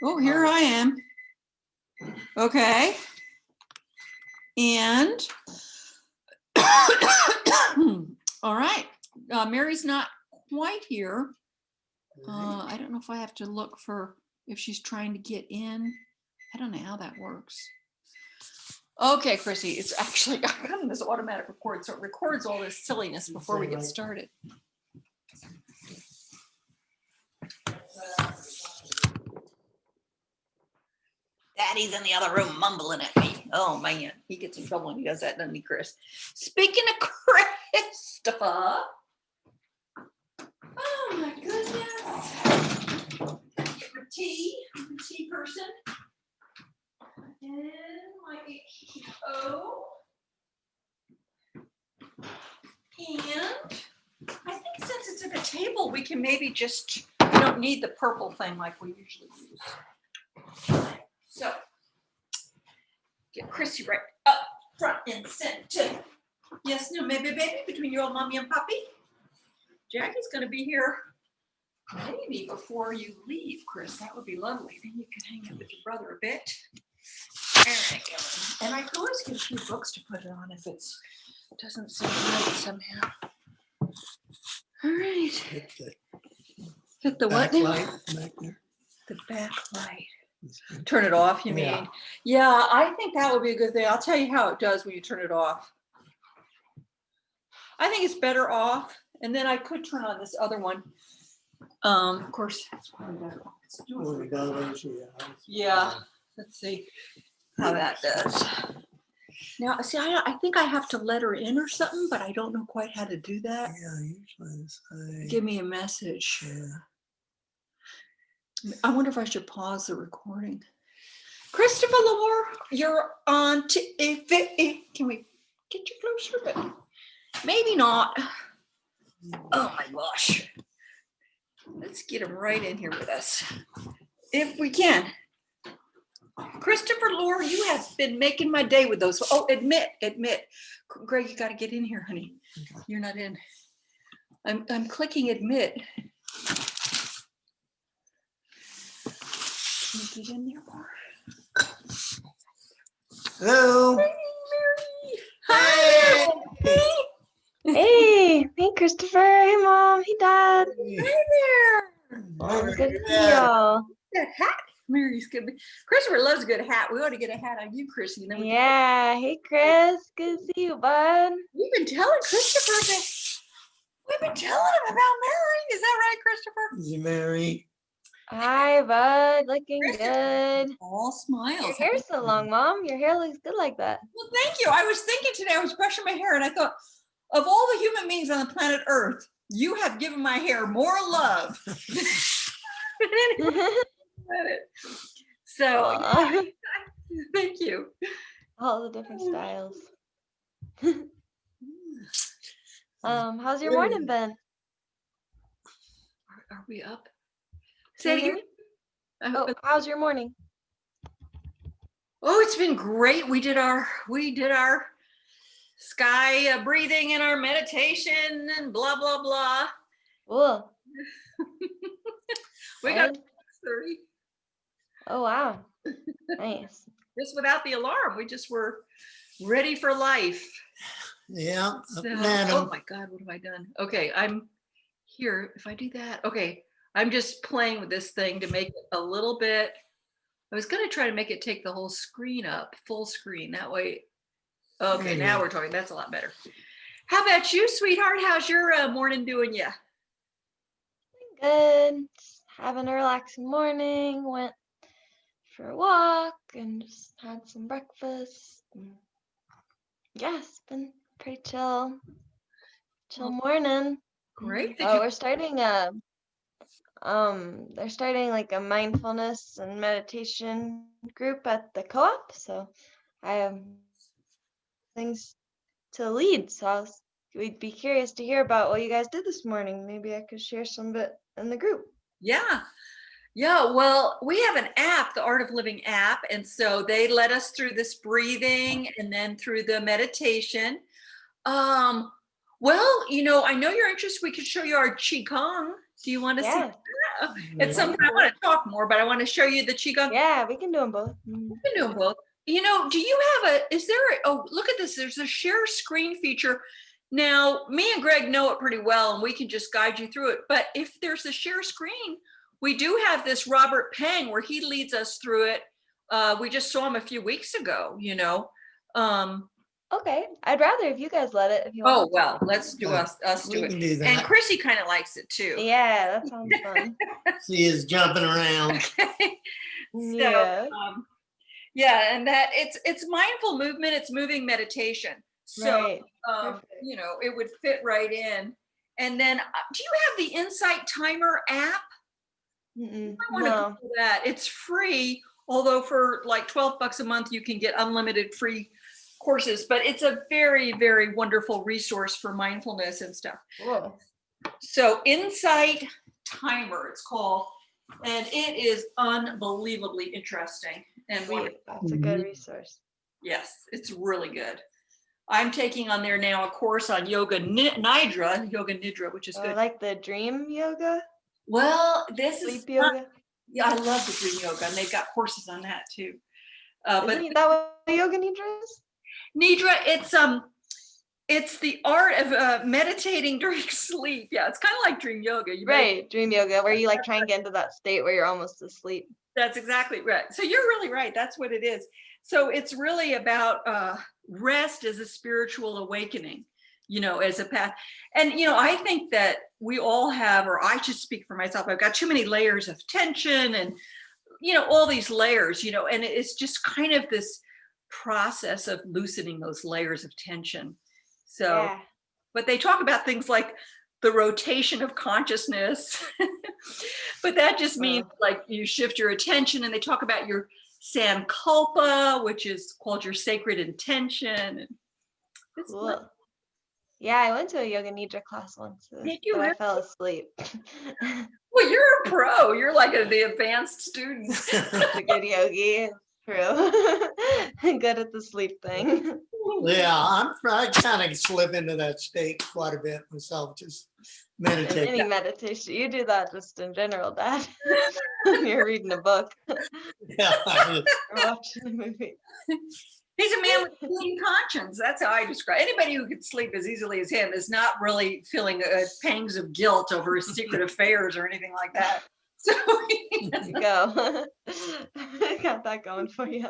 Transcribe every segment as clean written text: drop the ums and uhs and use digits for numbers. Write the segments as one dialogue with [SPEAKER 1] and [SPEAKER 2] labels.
[SPEAKER 1] Oh, here I am. Okay. And all right. Mary's not quite here. I don't know if I have to look for if she's trying to get in. I don't know how that works. Okay, Chrissy, it's actually I've got this automatic record, so it records all this silliness before we get started. Daddy's in the other room mumbling at me. Oh man, he gets in trouble when he does that, doesn't he, Chris? Speaking of Christopher. Oh my goodness. Get my tea. I'm a tea person. And my HTO. And I think since it's at the table, we can maybe just, we don't need the purple thing like we usually use. So, get Chrissy right up front and center. Yes, no, maybe, baby, between your old mommy and papi. Jackie's going to be here maybe before you leave, Chris. That would be lovely. Then you can hang out with your brother a bit. There we go. And I can always get a few books to put it on if it doesn't seem right somehow. All right. Hit the what?
[SPEAKER 2] Light back there.
[SPEAKER 1] The back light. Turn it off, you mean? Yeah, I think that would be a good thing. I'll tell you how it does when you turn it off. I think it's better off. And then I could turn on this other one. Of course, it's probably better off. Yeah, let's see how that does. Now, see, I think I have to let her in or something, but I don't know quite how to do that.
[SPEAKER 2] Yeah, usually.
[SPEAKER 1] Give me a message.
[SPEAKER 2] Yeah.
[SPEAKER 1] I wonder if I should pause the recording. Christopher Lore, you're on TV. Can we get you closer? But maybe not. Oh my gosh. Let's get him right in here with us. If we can. Christopher Lore, you have been making my day with those. Oh, admit. Greg, you got to get in here, honey. Okay. You're not in. I'm clicking admit. Can you get in there more?
[SPEAKER 2] Hello.
[SPEAKER 1] Hey, Mary. Hi.
[SPEAKER 3] Hey, Christopher. Hey, Mom. Hey, Dad.
[SPEAKER 1] Hi there.
[SPEAKER 3] Good to see y'all.
[SPEAKER 1] That hat. Mary's good. Christopher loves a good hat. We ought to get a hat on you, Chrissy. And then
[SPEAKER 3] Yeah. Hey, Chris. Good to see you, bud.
[SPEAKER 1] We've been telling Christopher that we've been telling him about Mary. Is that right, Christopher?
[SPEAKER 2] Is it Mary?
[SPEAKER 3] Hi, bud. Looking good.
[SPEAKER 1] All smiles.
[SPEAKER 3] Your hair's so long, Mom. Your hair looks good like that.
[SPEAKER 1] Well, thank you. I was thinking today, I was brushing my hair and I thought, of all the human beings on the planet Earth, you have given my hair more love. So, yeah, thank you.
[SPEAKER 3] All the different styles. How's your morning been?
[SPEAKER 1] Are we up?
[SPEAKER 3] Can you hear me? Oh, how's your morning?
[SPEAKER 1] Oh, it's been great. We did our sky breathing and our meditation and blah blah blah.
[SPEAKER 3] Cool.
[SPEAKER 1] We got 6:30.
[SPEAKER 3] Oh wow. Nice.
[SPEAKER 1] Just without the alarm. We just were ready for life.
[SPEAKER 2] Yeah.
[SPEAKER 1] So, oh my God, what have I done? Okay, I'm here. If I do that, okay. I'm just playing with this thing to make it a little bit. I was going to try to make it take the whole screen up, full screen. That way. Okay, now we're talking. That's a lot better. How about you, sweetheart? How's your morning doing you?
[SPEAKER 3] Good. Just having a relaxing morning. Went for a walk and just had some breakfast. Yeah, it's been pretty chill morning.
[SPEAKER 1] Great.
[SPEAKER 3] Oh, we're starting they're starting like a mindfulness and meditation group at the co-op, so I have things to lead, so we'd be curious to hear about what you guys did this morning. Maybe I could share some of it in the group.
[SPEAKER 1] Yeah, well, we have an app, the Art of Living app, and so they led us through this breathing and then through the meditation. Well, I know you're interested. We could show you our Qigong Do you want to see?
[SPEAKER 3] Yeah.
[SPEAKER 1] At some point, I want to talk more, but I want to show you the Qigong.
[SPEAKER 3] Yeah, we can do them both.
[SPEAKER 1] You can do them both. You know, do you have is there oh, look at this. There's a share screen feature. Now, me and Greg know it pretty well, and we can just guide you through it. But if there's a share screen, we do have this Robert Peng where he leads us through it. We just saw him a few weeks ago, you know.
[SPEAKER 3] Okay, I'd rather if you guys let it. If you
[SPEAKER 1] Oh,
[SPEAKER 3] want.
[SPEAKER 1] well, let's do us
[SPEAKER 2] We
[SPEAKER 1] do
[SPEAKER 2] can
[SPEAKER 1] it.
[SPEAKER 2] do
[SPEAKER 1] And
[SPEAKER 2] that.
[SPEAKER 1] Chrissy kind of likes it too.
[SPEAKER 3] Yeah, that sounds fun.
[SPEAKER 2] She is jumping around.
[SPEAKER 1] Okay. So,
[SPEAKER 3] Yeah.
[SPEAKER 1] yeah, and that it's mindful movement, it's moving meditation. So,
[SPEAKER 3] Right.
[SPEAKER 1] you know, it would fit right in. And then, do you have the Insight Timer app?
[SPEAKER 3] Mm-mm.
[SPEAKER 1] I want to
[SPEAKER 3] No.
[SPEAKER 1] Google that. It's free, although for like $12 a month, you can get unlimited free courses. But it's a very, very wonderful resource for mindfulness and stuff.
[SPEAKER 3] Cool.
[SPEAKER 1] So, Insight Timer, it's called, and it is unbelievably interesting and wonderful.
[SPEAKER 3] Sweet. That's a good resource.
[SPEAKER 1] Yes, it's really good. I'm taking on there now a course on yoga nidra, which is
[SPEAKER 3] Oh,
[SPEAKER 1] good.
[SPEAKER 3] like the dream yoga,
[SPEAKER 1] Well, this is
[SPEAKER 3] sleep yoga.
[SPEAKER 1] yeah, I love the dream yoga, and they've got courses on that too. But
[SPEAKER 3] Isn't that what yoga nidra is?
[SPEAKER 1] nidra, it's the art of meditating during sleep. Yeah, it's kind of like dream yoga. You
[SPEAKER 3] Right, dream yoga, where you like try and get into that state where you're almost asleep.
[SPEAKER 1] That's exactly right. So you're really right. That's what it is. So it's really about rest as a spiritual awakening, you know, as a path. And, you know, I think that we all have, or I should speak for myself, I've got too many layers of tension and, you know, all these layers, you know, and it's just kind of this process of loosening those layers of tension. So,
[SPEAKER 3] Yeah.
[SPEAKER 1] but they talk about things like the rotation of consciousness, but that just means like you shift your attention, and they talk about your sankalpa, which is called your sacred intention. It's fun.
[SPEAKER 3] Cool. Yeah, I went to a yoga nidra class once,
[SPEAKER 1] Did you
[SPEAKER 3] but I
[SPEAKER 1] really?
[SPEAKER 3] fell asleep.
[SPEAKER 1] Well, you're a pro. You're like the advanced student.
[SPEAKER 3] Such a good yogi. True. Good at the sleep thing.
[SPEAKER 2] Yeah, I kind of slip into that state quite a bit myself, just
[SPEAKER 3] In
[SPEAKER 2] meditate.
[SPEAKER 3] any meditation, you do that just in general, Dad. When you're reading a book
[SPEAKER 2] Yeah,
[SPEAKER 3] or watching a movie.
[SPEAKER 1] He's a man with a clean conscience. That's how I describe anybody who can sleep as easily as him is not really feeling pangs of guilt over his secret affairs or anything like that. So
[SPEAKER 3] There you go. Got that going for you.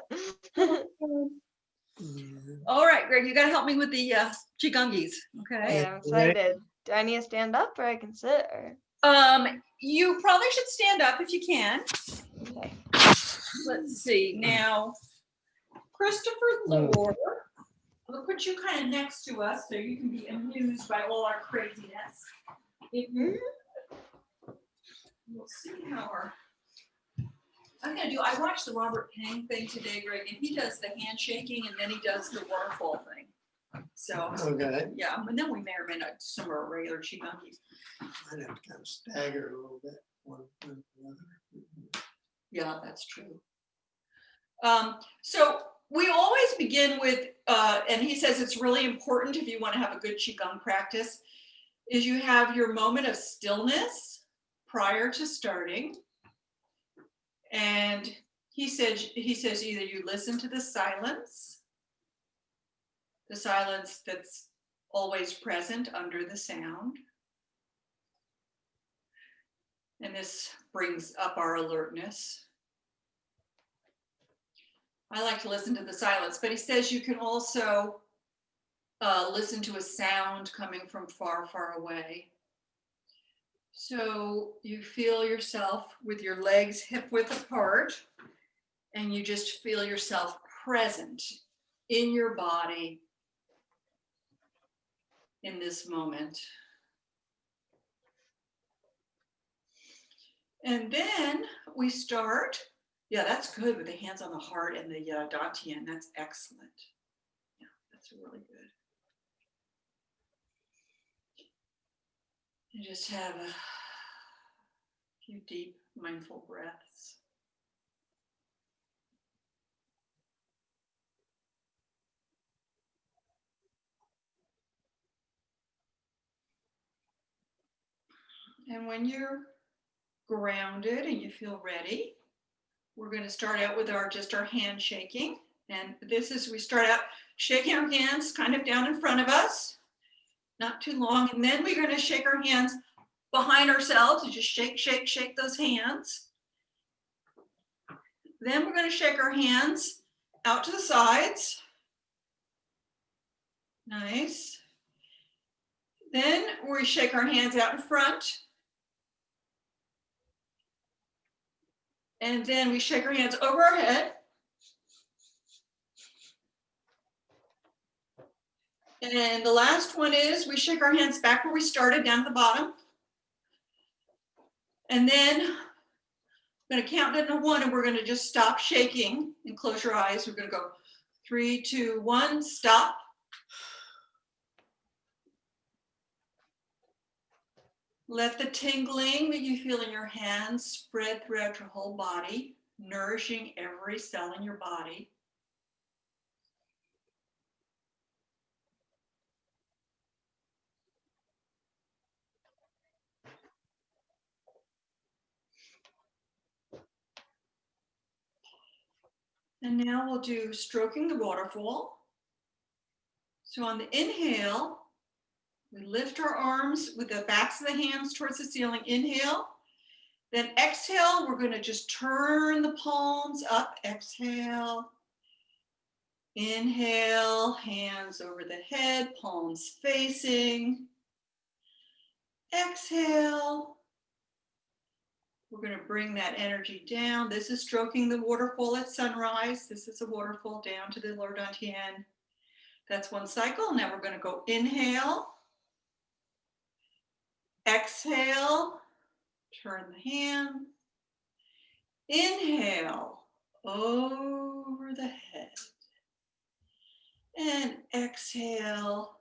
[SPEAKER 1] all right, Greg, you got to help me with the Qigongis, okay?
[SPEAKER 3] Yeah, I'm excited. Do I need to stand up or I can sit? Or
[SPEAKER 1] You probably should stand up if you can.
[SPEAKER 3] okay.
[SPEAKER 1] Let's see now, Christopher Lord. We'll put you kind of next to us so you can be amused by all our craziness. We'll see how our. I watched the Robert Peng thing today, Greg, and he does the handshaking and then he does the waterfall thing. So,
[SPEAKER 2] okay.
[SPEAKER 1] yeah, and then we may or may not do some of our regular Qigongis.
[SPEAKER 2] I'd have to kind of stagger a little bit. One from the other.
[SPEAKER 1] Yeah, that's true. So we always begin with, and he says it's really important if you want to have a good Qigong practice, is you have your moment of stillness prior to starting. And he says either you listen to the silence that's always present under the sound. And this brings up our alertness. I like to listen to the silence, but he says you can also listen to a sound coming from far, far away. So you feel yourself with your legs hip width apart, and you just feel yourself present in your body in this moment. And then we start. Yeah, that's good with the hands on the heart and the dantian. That's excellent. Yeah, that's really good. And just have a few deep, mindful breaths. And when you're grounded and you feel ready, we're going to start out with just our hand shaking. And this is, we start out shaking our hands kind of down in front of us, not too long. And then we're going to shake our hands behind ourselves and just shake, shake, shake those hands. Then we're going to shake our hands out to the sides. Nice. Then we shake our hands out in front. And then we shake our hands over our head. And the last one is we shake our hands back where we started, down at the bottom. And then I'm going to count down to 1 and we're going to just stop shaking and close your eyes. We're going to go 3, 2, 1, stop. Let the tingling that you feel in your hands spread throughout your whole body, nourishing every cell in your body. And now we'll do stroking the waterfall. So on the inhale, we lift our arms with the backs of the hands towards the ceiling. Inhale. Then exhale, we're going to just turn the palms up. Exhale. Inhale, hands over the head, palms facing. Exhale. We're going to bring that energy down. This is stroking the waterfall at sunrise. This is a waterfall down to the lower dantian. That's one cycle. Now we're going to go inhale. Exhale. Turn the hand. Inhale over the head. And exhale,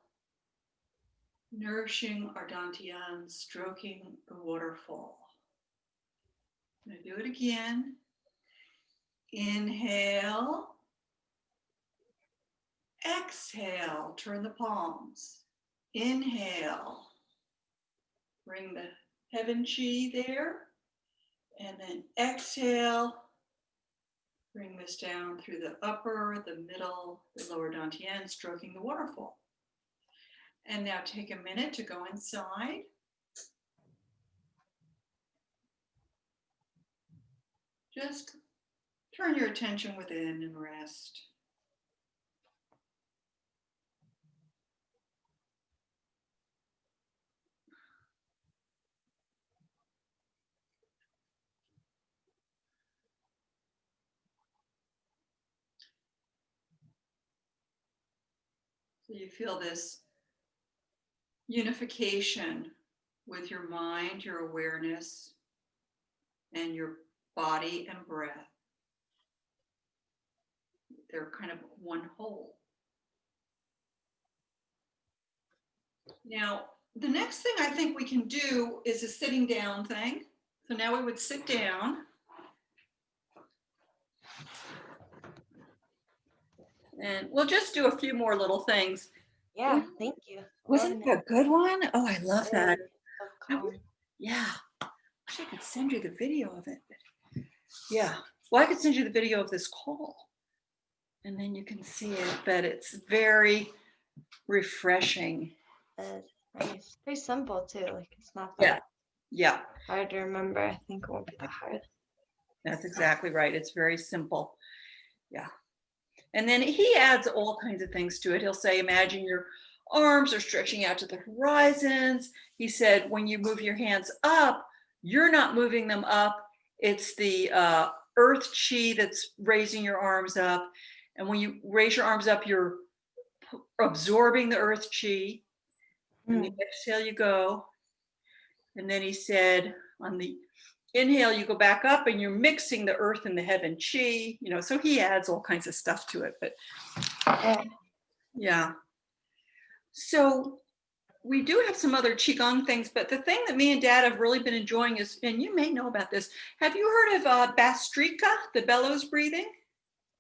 [SPEAKER 1] nourishing our dantian, stroking the waterfall. I'm going to do it again. Inhale. Exhale, turn the palms. Inhale. Bring the heaven chi there. And then exhale. Bring this down through the upper, the middle, the lower dantian, stroking the waterfall. And now take a minute to go inside. Just turn your attention within and rest. So you feel this unification with your mind, your awareness, and your body and breath. They're kind of one whole. Now, the next thing I think we can do is a sitting down thing. So now we would sit down. And we'll just do a few more little things.
[SPEAKER 3] Yeah, thank you.
[SPEAKER 1] Wasn't that a good one? Oh, I love that.
[SPEAKER 3] Very calm.
[SPEAKER 1] Yeah. I wish I could send you the video of it. Yeah. Well, I could send you the video of this call and then you can see it, but it's very refreshing.
[SPEAKER 3] Nice. Very simple too. Like it's not
[SPEAKER 1] Yeah.
[SPEAKER 3] that
[SPEAKER 1] Yeah.
[SPEAKER 3] hard to remember. I think it won't be that hard.
[SPEAKER 1] That's exactly right. It's very simple. Yeah. And then he adds all kinds of things to it. He'll say, imagine your arms are stretching out to the horizons. He said, when you move your hands up, you're not moving them up. It's the earth chi that's raising your arms up. And when you raise your arms up, you're absorbing the earth chi. And the exhale, you go. And then he said, on the inhale, you go back up and you're mixing the earth and the heaven chi, you know, so he adds all kinds of stuff to it, but yeah. So we do have some other Qigong things, but the thing that me and Dad have really been enjoying is, and you may know about this, have you heard of Bastrika, the bellows breathing?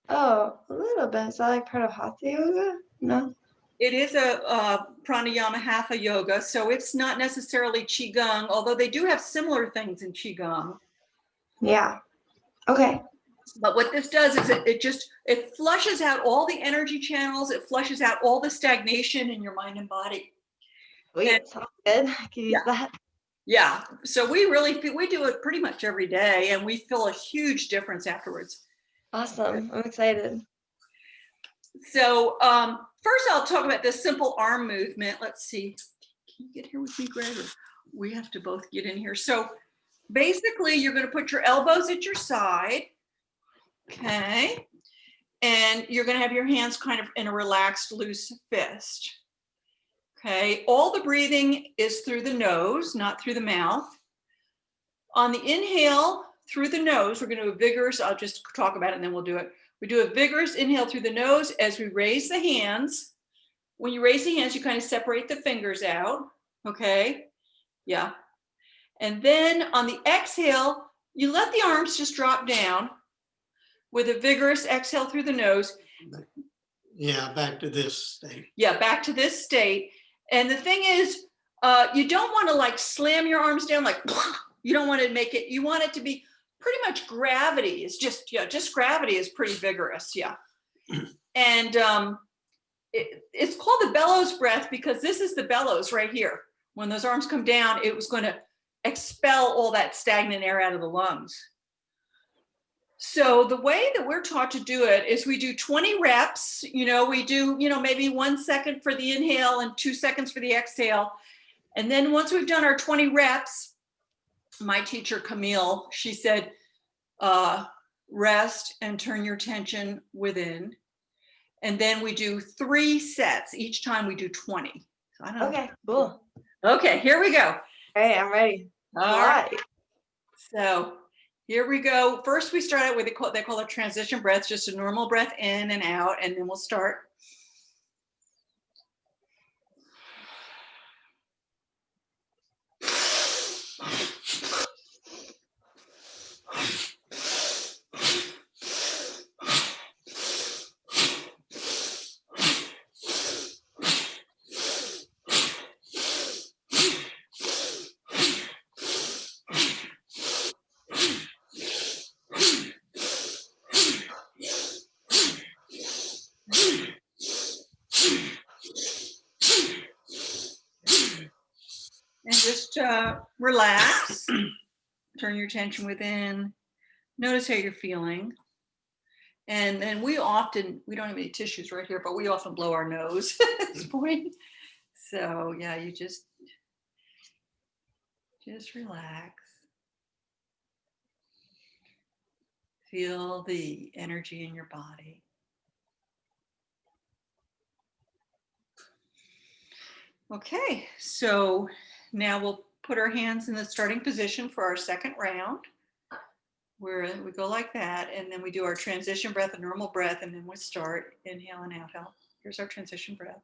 [SPEAKER 3] Oh, a little bit. Is that like part of Hatha yoga? No.
[SPEAKER 1] It is a pranayama hatha yoga, so it's not necessarily qigong, although they do have similar things in qigong.
[SPEAKER 3] Yeah. Okay.
[SPEAKER 1] But what this does is it flushes out all the energy channels. It flushes out all the stagnation in your mind and body.
[SPEAKER 3] Sweet. Sounds good. I could use that.
[SPEAKER 1] Yeah. So we do it pretty much every day, and we feel a huge difference afterwards.
[SPEAKER 3] Awesome. I'm excited.
[SPEAKER 1] So first I'll talk about this simple arm movement. Let's see. Can you get here with me, Greg? Or we have to both get in here. So basically you're going to put your elbows at your side. Okay. And you're going to have your hands kind of in a relaxed, loose fist. Okay. All the breathing is through the nose, not through the mouth. On the inhale through the nose, we're going to do a vigorous, I'll just talk about it and then we'll do it. We do a vigorous inhale through the nose as we raise the hands. When you raise the hands, you kind of separate the fingers out. Okay. Yeah. And then on the exhale, you let the arms just drop down with a vigorous exhale through the nose.
[SPEAKER 2] Yeah, back to this state.
[SPEAKER 1] Yeah, back to this state. And the thing is, you don't want to like slam your arms down like, you don't want to make it, you want it to be pretty much gravity is just, yeah, just gravity is pretty vigorous. Yeah. And it's called the bellows breath because this is the bellows right here. When those arms come down, it was going to expel all that stagnant air out of the lungs. So the way that we're taught to do it is we do 20 reps, we do, maybe 1 second for the inhale and 2 seconds for the exhale. And then once we've done our 20 reps, my teacher, Camille, she said, rest and turn your attention within. And then we do 3 sets. Each time we do 20. So I don't know.
[SPEAKER 3] Okay, cool.
[SPEAKER 1] Okay, here we go.
[SPEAKER 3] All right, I'm ready.
[SPEAKER 1] All right. So here we go. First, we start out with they call it transition breath, just a normal breath in and out, and then we'll start. And just relax, turn your attention within, notice how you're feeling. And then we don't have any tissues right here, but we often blow our nose at this point. So yeah, you just relax. Feel the energy in your body. Okay, so now we'll put our hands in the starting position for our second round, where we go like that, and then we do our transition breath, a normal breath, and then we start inhale and outhale. Here's our transition breath.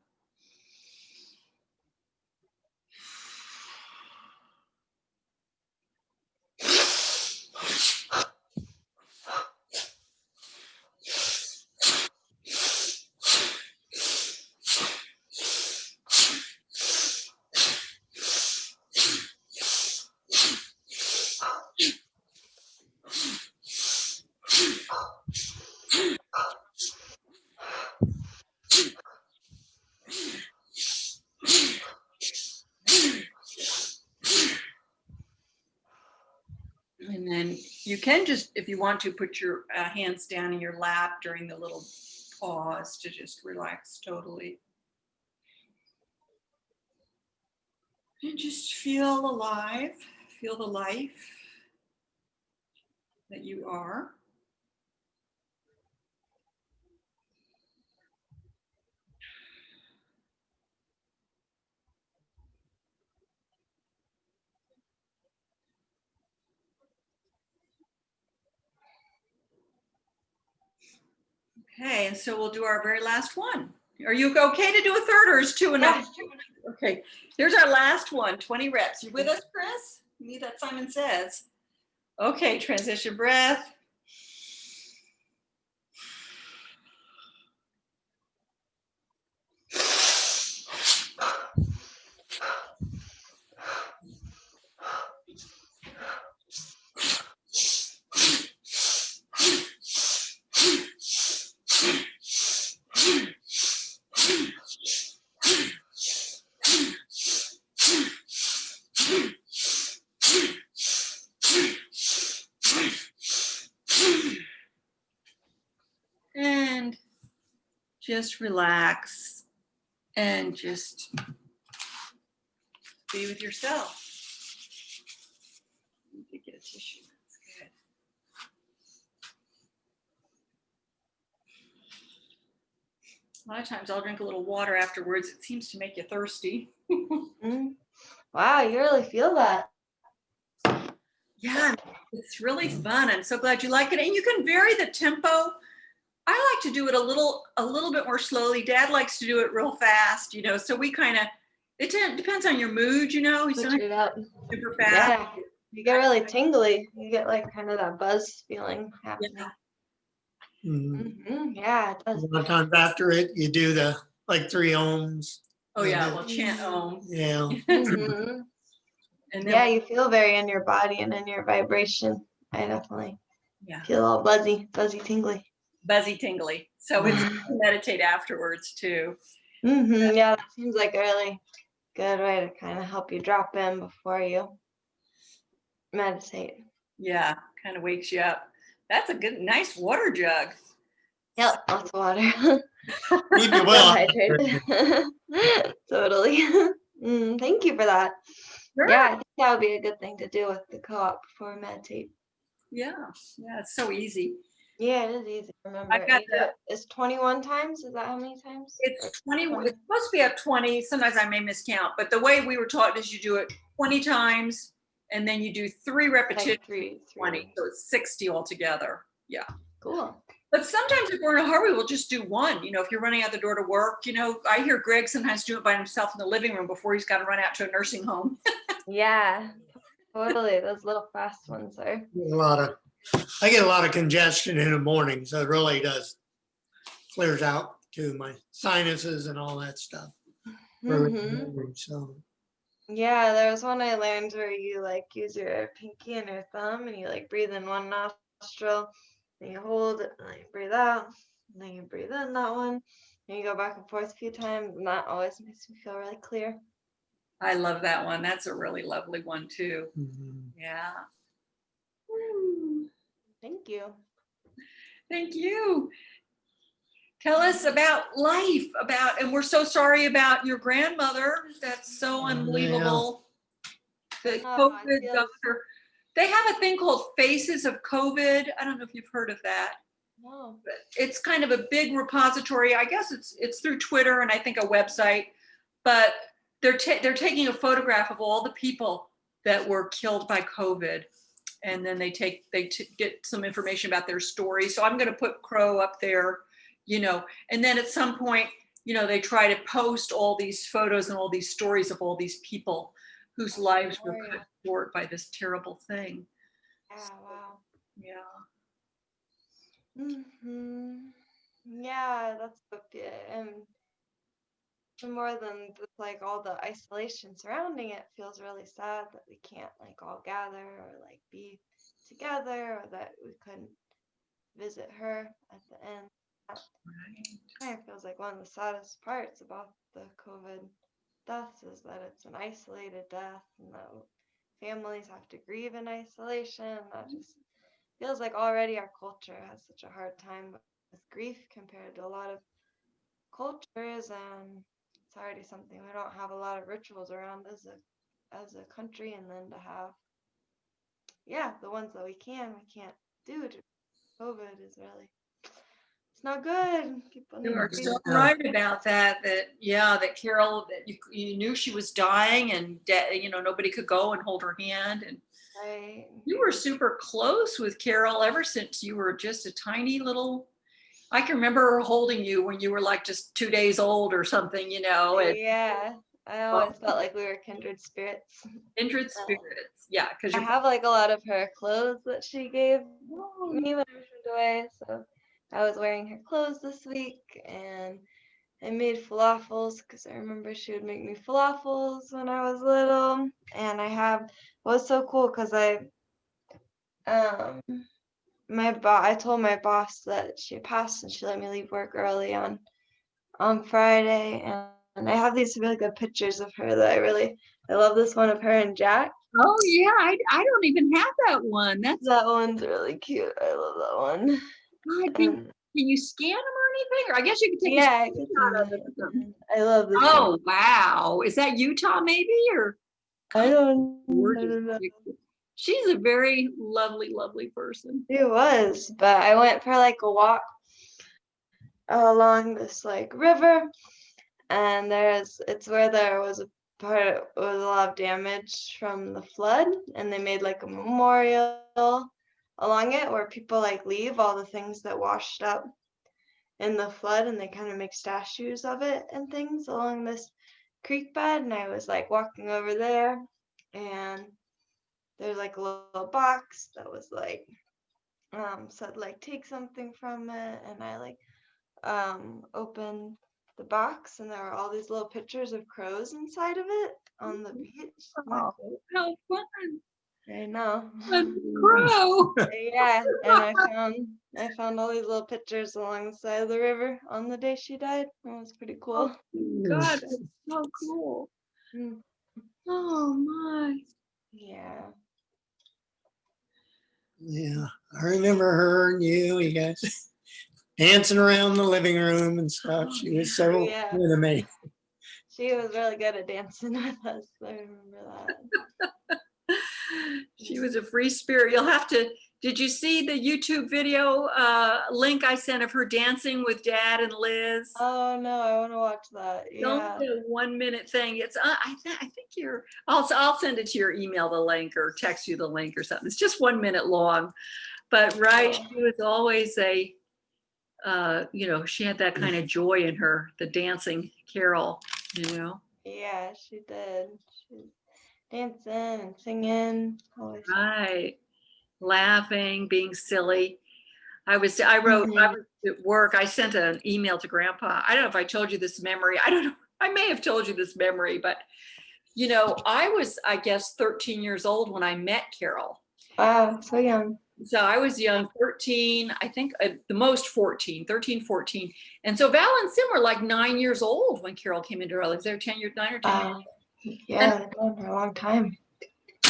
[SPEAKER 1] And then you can just, if you want to, put your hands down in your lap during the little pause to just relax totally. And just feel alive, feel the life that you are. Okay, and so we'll do our very last one. Are you okay to do a third, or is 2 enough? Yeah. Okay, here's our last one, 20 reps. You with us, Chris? You need that Simon Says. Okay, transition breath. just relax and just be with yourself. Need to get a tissue. That's good. A lot of times I'll drink a little water afterwards. It seems to make you thirsty.
[SPEAKER 3] Mm. Wow, you really feel that.
[SPEAKER 1] Yeah, it's really fun. I'm so glad you like it. And you can vary the tempo. I like to do it a little bit more slowly. Dad likes to do it real fast, you know, so we kind of, it depends on your mood, you know. He's
[SPEAKER 3] Switch it up.
[SPEAKER 1] super fast.
[SPEAKER 3] Yeah, you get really tingly. You get like kind of that buzz feeling happening.
[SPEAKER 2] Mhm.
[SPEAKER 3] Yeah, it
[SPEAKER 2] A
[SPEAKER 3] does.
[SPEAKER 2] lot of times after it, you do the like 3 ohms.
[SPEAKER 1] Oh yeah,
[SPEAKER 2] Mhm.
[SPEAKER 1] well chant Om.
[SPEAKER 2] Yeah.
[SPEAKER 3] Mhm.
[SPEAKER 1] And then,
[SPEAKER 3] Yeah, you feel very in your body and in your vibration. I definitely
[SPEAKER 1] yeah,
[SPEAKER 3] feel all buzzy, tingly.
[SPEAKER 1] buzzy tingly. So it's good to meditate afterwards too.
[SPEAKER 3] Yeah, that seems like a really good way to kind of help you drop in before you meditate.
[SPEAKER 1] Yeah, kind of wakes you up. That's a good, nice water jug.
[SPEAKER 3] Yep, lots of water.
[SPEAKER 2] We do
[SPEAKER 3] Feel
[SPEAKER 2] well.
[SPEAKER 3] hydrated. Totally. Thank you for that.
[SPEAKER 1] Sure.
[SPEAKER 3] Yeah, I think that would be a good thing to do with the co-op before we meditate.
[SPEAKER 1] Yeah, it's so easy.
[SPEAKER 3] Yeah, it is easy to remember.
[SPEAKER 1] I've got
[SPEAKER 3] You do it- It's 21 times? Is that how many times? Or
[SPEAKER 1] It's 20,
[SPEAKER 3] 20?
[SPEAKER 1] it's supposed to be up 20. Sometimes I may miscount, but the way we were taught is you do it 20 times and then you do 3 repetitions,
[SPEAKER 3] Like three.
[SPEAKER 1] 20. So it's 60 altogether. Yeah.
[SPEAKER 3] Cool.
[SPEAKER 1] But sometimes if we're in a hurry, we'll just do one. You know, if you're running out the door to work, you know, I hear Greg sometimes do it by himself in the living room before he's got to run out to a nursing home.
[SPEAKER 3] Yeah, totally. Those little fast ones are.
[SPEAKER 2] I get a lot of congestion in the morning, so it really does clears out to my sinuses and all that stuff. So
[SPEAKER 3] Yeah, there was one I learned where you like use your pinky and your thumb and you like breathe in one nostril, then you hold it, and then you breathe out, and then you breathe in that one, and you go back and forth a few times, and that always makes me feel really clear.
[SPEAKER 1] I love that one. That's a really lovely one too.
[SPEAKER 2] mhm.
[SPEAKER 1] Yeah.
[SPEAKER 3] Thank you.
[SPEAKER 1] Thank you. Tell us about life, and we're so sorry about your grandmother. That's so
[SPEAKER 2] Yeah.
[SPEAKER 1] unbelievable. The
[SPEAKER 3] Oh, I
[SPEAKER 1] COVID
[SPEAKER 3] feel-
[SPEAKER 1] got her. They have a thing called Faces of COVID. I don't know if you've heard of that.
[SPEAKER 3] No.
[SPEAKER 1] But it's kind of a big repository. I guess it's through Twitter and I think a website. But they're taking a photograph of all the people that were killed by COVID, and then they get some information about their story. So I'm going to put Crow up there, you know, and then at some point, you know, they try to post all these photos and all these stories of all these people whose lives were cut short by this terrible thing.
[SPEAKER 3] Yeah, wow.
[SPEAKER 1] Yeah.
[SPEAKER 3] Yeah, that's and more than like all the isolation surrounding it, feels really sad that we can't like all gather or like be together, or that we couldn't visit her at the end. That kind of feels like one of the saddest parts about the COVID deaths is that it's an isolated death and that families have to grieve in isolation. That just feels like already our culture has such a hard time with grief compared to a lot of cultures, and it's already something we don't have a lot of rituals around as a country, and then to have the ones that we can't do to COVID is really, it's not good. People
[SPEAKER 1] You
[SPEAKER 3] need
[SPEAKER 1] are
[SPEAKER 3] to
[SPEAKER 1] so
[SPEAKER 3] be
[SPEAKER 1] right about that. That Carol, that you knew she was dying, and you know, nobody could go and hold her hand, and
[SPEAKER 3] right.
[SPEAKER 1] you were super close with Carol ever since you were just a tiny little. I can remember her holding you when you were like just 2 days old or something, you know. And
[SPEAKER 3] Yeah, I always felt like we were kindred spirits.
[SPEAKER 1] kindred spirits, yeah, because
[SPEAKER 3] I
[SPEAKER 1] you're.
[SPEAKER 3] have like a lot of her clothes that she gave
[SPEAKER 1] Oh,
[SPEAKER 3] me when I moved away, so I was wearing her clothes this week, and I made falafels because I remember she would make me falafels when I was little. And it was so cool because I told my boss that she passed and she let me leave work early on Friday, and I have these really good pictures of her that I love this one of her and Jack.
[SPEAKER 1] oh yeah, I don't even have that one.
[SPEAKER 3] That one's really cute. I love that one.
[SPEAKER 1] God, can you scan them or
[SPEAKER 4] anything? Or I guess you could take a
[SPEAKER 3] Yeah, I could
[SPEAKER 4] screenshot of
[SPEAKER 3] send
[SPEAKER 4] it or something.
[SPEAKER 3] I love this.
[SPEAKER 4] Oh, wow. Is that Utah maybe? Or
[SPEAKER 3] I don't
[SPEAKER 4] gorgeous
[SPEAKER 3] know.
[SPEAKER 4] picture. She's a very lovely, lovely person.
[SPEAKER 3] It was, but I went for like a walk along this like river, and it's where there was a was a lot of damage from the flood, and they made like a memorial along it where people like leave all the things that washed up in the flood, and they kind of make statues of it and things along this creek bed. And I was like walking over there, and there's like a little box that was like said like take something from it, and I like opened the box, and there were all these little pictures of crows inside of it on the beach.
[SPEAKER 4] Oh, how fun.
[SPEAKER 3] I know.
[SPEAKER 4] A crow.
[SPEAKER 3] Yeah, and I found all these little pictures along the side of the river on the day she died. That was pretty cool.
[SPEAKER 4] God, that's so cool.
[SPEAKER 3] Mm.
[SPEAKER 4] Oh my.
[SPEAKER 3] Yeah.
[SPEAKER 2] Yeah, I remember her and you guys dancing around the living room and stuff. She was so
[SPEAKER 3] Yeah.
[SPEAKER 2] good to me.
[SPEAKER 3] She was really good at dancing with us. I remember that.
[SPEAKER 4] She was a free spirit. You'll have to, did you see the YouTube video link I sent of her dancing with Dad and Liz?
[SPEAKER 3] Oh no, I want to watch that.
[SPEAKER 4] Don't
[SPEAKER 3] Yeah.
[SPEAKER 4] do a 1 minute thing. It's I think I'll send it to your email, the link, or text you the link or something. It's just 1 minute long. But right,
[SPEAKER 3] Oh.
[SPEAKER 4] she was always a she had that kind of joy in her, the dancing Carol,
[SPEAKER 3] Yeah, she did. She was dancing and singing. Always.
[SPEAKER 4] Right. Laughing, being silly. I was at work, I sent an email to Grandpa. I don't know if I told you this memory. I don't know. I may have told you this memory, but I was, I guess, 13 years old when I met Carol.
[SPEAKER 3] Wow, so young.
[SPEAKER 4] So I was young, 13, I think the most 14, 13, 14. And so Val and Sim were like 9 years old when Carol came into our lives. They were 9 or 10 years.
[SPEAKER 3] Wow. Yeah, they've known her a long time.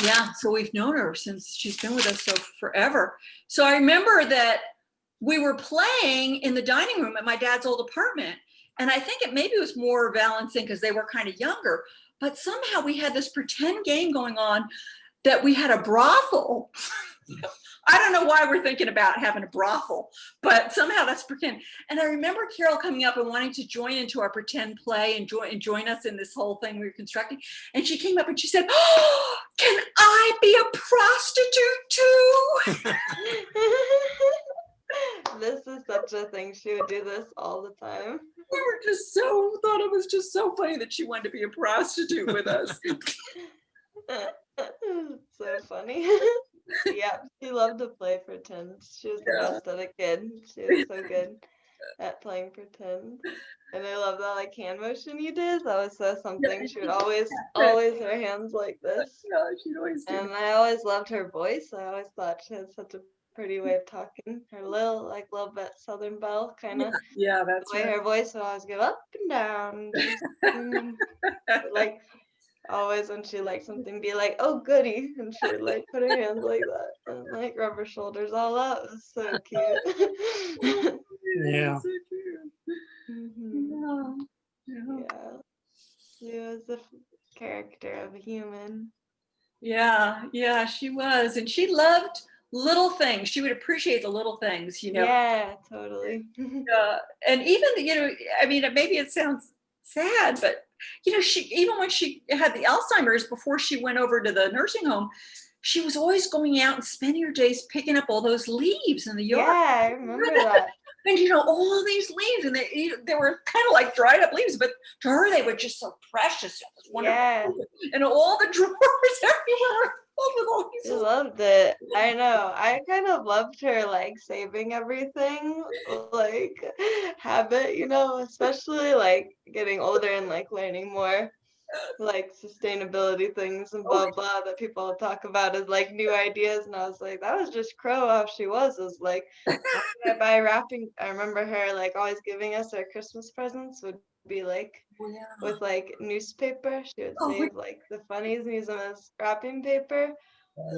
[SPEAKER 4] Yeah, so we've known her since she's been with us so forever. So I remember that we were playing in the dining room at my dad's old apartment. And I think maybe it was more Val and Sim because they were kind of younger. But somehow we had this pretend game going on that we had a brothel. I don't know why we're thinking about having a brothel, but somehow that's pretend. And I remember Carol coming up and wanting to join into our pretend play and join us in this whole thing we were constructing. And she came up and she said, "Oh, can I be a prostitute too?"
[SPEAKER 3] This is such a thing. She would do this all the time.
[SPEAKER 4] We were just thought it was just so funny that she wanted to be a prostitute with us.
[SPEAKER 3] So funny. Yeah, she loved to play pretend. She was the best at a kid. She was so good at playing pretend. And I love that like hand motion you did. That was so something. She would always her hands like this.
[SPEAKER 4] Yeah, she'd always do
[SPEAKER 3] And I always loved her voice. I always thought she had such a pretty way of talking. Her little bit Southern Belle kind of.
[SPEAKER 4] Yeah, that's
[SPEAKER 3] The way her voice would always go up and down. Like always when she liked something, be like, "Oh goody," and she would like put her hands like that and like rub her shoulders all up. It was so cute.
[SPEAKER 2] Yeah.
[SPEAKER 4] So cute.
[SPEAKER 3] Mhm.
[SPEAKER 4] Yeah.
[SPEAKER 3] Yeah, she was the character of a human.
[SPEAKER 4] Yeah, she was. And she loved little things. She would appreciate the little things,
[SPEAKER 3] Yeah, totally.
[SPEAKER 4] And even, I mean, maybe it sounds sad, but, she, even when she had the Alzheimer's, before she went over to the nursing home, she was always going out and spending her days picking up all those leaves in the yard.
[SPEAKER 3] Yeah, I remember that.
[SPEAKER 4] And all these leaves, and they were kind of like dried up leaves, but to her they were just so precious. It was wonderful.
[SPEAKER 3] Yeah.
[SPEAKER 4] And all the drawers everywhere were filled with all
[SPEAKER 3] I
[SPEAKER 4] these.
[SPEAKER 3] loved it. I know. I kind of loved her like saving everything, like habit, especially like getting older and like learning more like sustainability things and blah blah that people talk about as like new ideas. And I was like, that was just Crow how she was like, why did I buy wrapping? I remember her like always giving us our Christmas presents would be like with like newspaper. She would save like the funnies and use them as wrapping paper,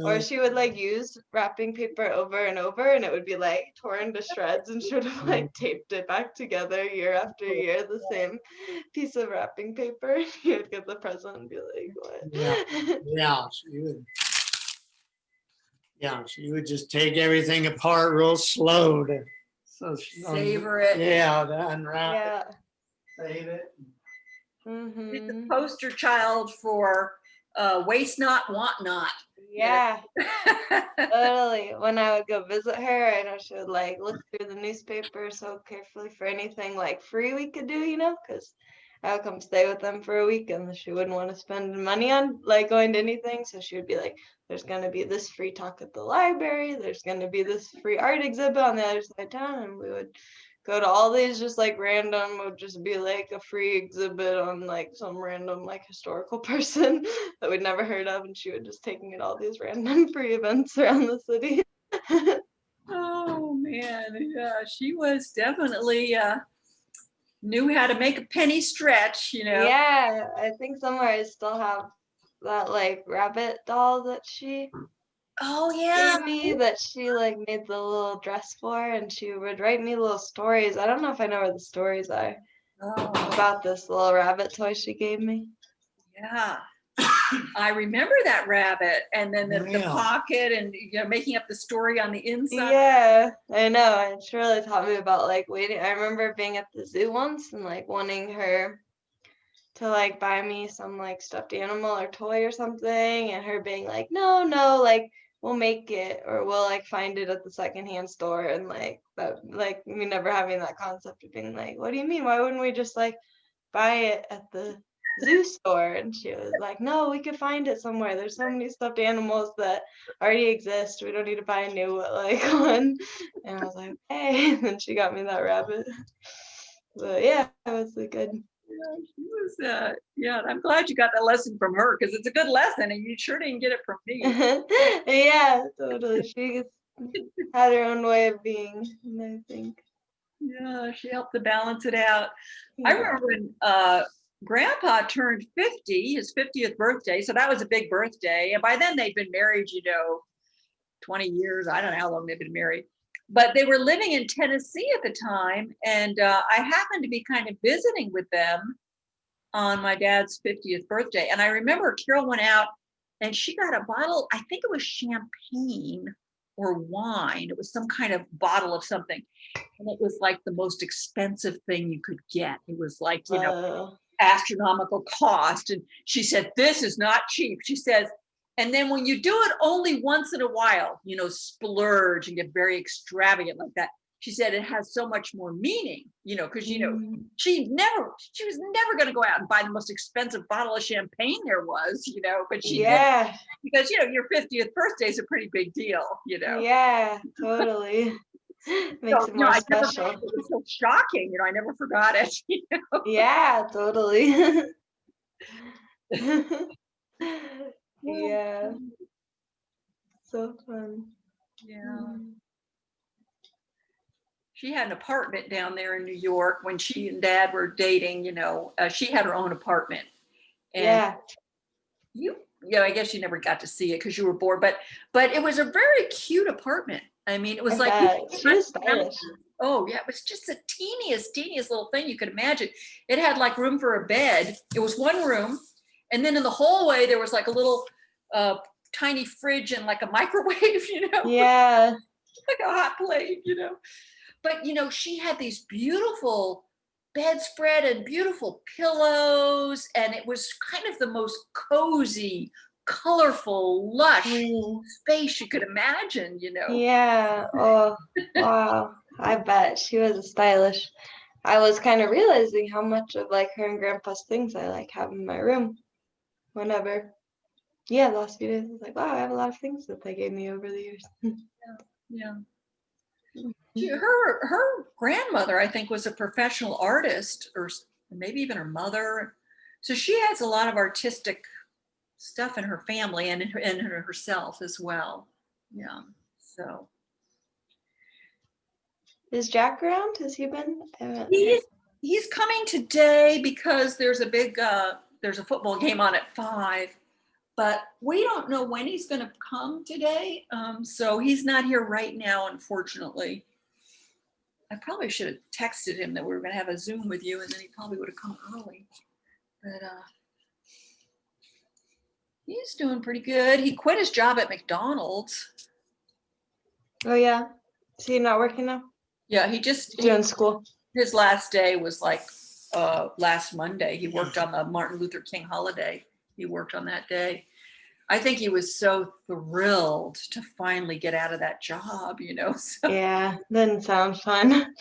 [SPEAKER 3] Or she would like use wrapping paper over and over and it would be like torn to shreds and she would have like taped it back together year after year, the same piece of wrapping paper. She would get the present and be like,
[SPEAKER 2] Yeah.
[SPEAKER 3] what?
[SPEAKER 2] Yeah, she would. Yeah, she would just take everything apart real slow to, so she,
[SPEAKER 4] Savor it.
[SPEAKER 2] yeah, to unwrap
[SPEAKER 3] Yeah.
[SPEAKER 2] it, save it.
[SPEAKER 4] She's the
[SPEAKER 3] Hmm.
[SPEAKER 4] poster child for waste not, want not.
[SPEAKER 3] Yeah, totally. When I would go visit her, I know she would like look through the newspaper so carefully for anything like free we could do, because I would come stay with them for a week and she wouldn't want to spend money on like going to anything. So she would be like, there's going to be this free talk at the library. There's going to be this free art exhibit on the other side of town. And we would go to all these just like random, would just be like a free exhibit on like some random like historical person that we'd never heard of. And she would just take me to all these random free events around the city.
[SPEAKER 4] Oh man, yeah, she was definitely knew how to make a penny stretch,
[SPEAKER 3] Yeah, I think somewhere I still have that like rabbit doll that she
[SPEAKER 4] Oh yeah.
[SPEAKER 3] gave me that she like made the little dress for and she would write me little stories. I don't know if I know where the stories are
[SPEAKER 4] Oh
[SPEAKER 3] about this little rabbit toy she gave me.
[SPEAKER 4] yeah. I remember that rabbit and then the
[SPEAKER 2] Yeah.
[SPEAKER 4] pocket and making up the story on the inside.
[SPEAKER 3] Yeah, I know. And she really taught me about like waiting. I remember being at the zoo once and like wanting her to like buy me some like stuffed animal or toy or something, and her being like, no, like we'll make it or we'll like find it at the secondhand store, and like that, like me never having that concept of being like, what do you mean? Why wouldn't we just like buy it at the zoo store? And she was like, no, we could find it somewhere. There's so many stuffed animals that already exist. We don't need to buy a new like one. And I was like, hey. And then she got me that rabbit. But yeah, it was a good.
[SPEAKER 4] Yeah, she was, yeah, I'm glad you got that lesson from her because it's a good lesson and you sure didn't get it from me.
[SPEAKER 3] Yeah, totally. She had her own way of being, I think.
[SPEAKER 4] Yeah, she helped to balance it out. I
[SPEAKER 3] Yeah.
[SPEAKER 4] remember when Grandpa turned 50, his 50th birthday. So that was a big birthday. And by then they'd been married, 20 years. I don't know how long they've been married. But they were living in Tennessee at the time. And I happened to be kind of visiting with them on my dad's 50th birthday. And I remember Carol went out and she got a bottle, I think it was champagne or wine. It was some kind of bottle of something. And it was like the most expensive thing you could get. It was like, astronomical cost. And she said, this is not cheap. She says, and then when you do it only once in a while, splurge and get very extravagant like that. She said it has so much more meaning, because, she was never going to go out and buy the most expensive bottle of champagne there was, but she did, because, your 50th birthday is a pretty big deal,
[SPEAKER 3] Yeah, totally. Makes it more special.
[SPEAKER 4] It was so shocking, I never forgot it.
[SPEAKER 3] Yeah, totally. Yeah. So fun.
[SPEAKER 4] Yeah. She had an apartment down there in New York when she and Dad were dating, she had her own apartment. And I guess you never got to see it because you were bored, but it was a very cute apartment. I mean, it was
[SPEAKER 3] she was stylish.
[SPEAKER 4] Oh yeah, it was just the teeniest little thing you could imagine. It had like room for a bed. It was one room. And then in the hallway, there was like a little tiny fridge and like a microwave,
[SPEAKER 3] Yeah.
[SPEAKER 4] like a hot plate, But, she had these beautiful bedspread and beautiful pillows. And it was kind of the most cozy, colorful, lush space you could imagine,
[SPEAKER 3] Yeah. Oh, wow. I bet she was stylish. I was kind of realizing how much of like her and Grandpa's things I like have in my room. Whenever, the last few days, I was like, wow, I have a lot of things that they gave me over the years.
[SPEAKER 4] Yeah. Her grandmother, I think, was a professional artist, or maybe even her mother. So she has a lot of artistic stuff in her family and in herself as well. Yeah. So.
[SPEAKER 3] Is Jack around? Has he been?
[SPEAKER 4] He's coming today because there's a big there's a football game on at 5. but we don't know when he's going to come today. So he's not here right now, unfortunately. I probably should have texted him that we were going to have a Zoom with you, and then he probably would have come early. But he's doing pretty good. He quit his job at McDonald's.
[SPEAKER 3] Oh yeah. So you're not working now?
[SPEAKER 4] Yeah,
[SPEAKER 3] Doing school.
[SPEAKER 4] his last day was like last Monday. He worked on the Martin Luther King holiday. He worked on that day. I think he was so thrilled to finally get out of that job, you know. So
[SPEAKER 3] Yeah, doesn't sound fun.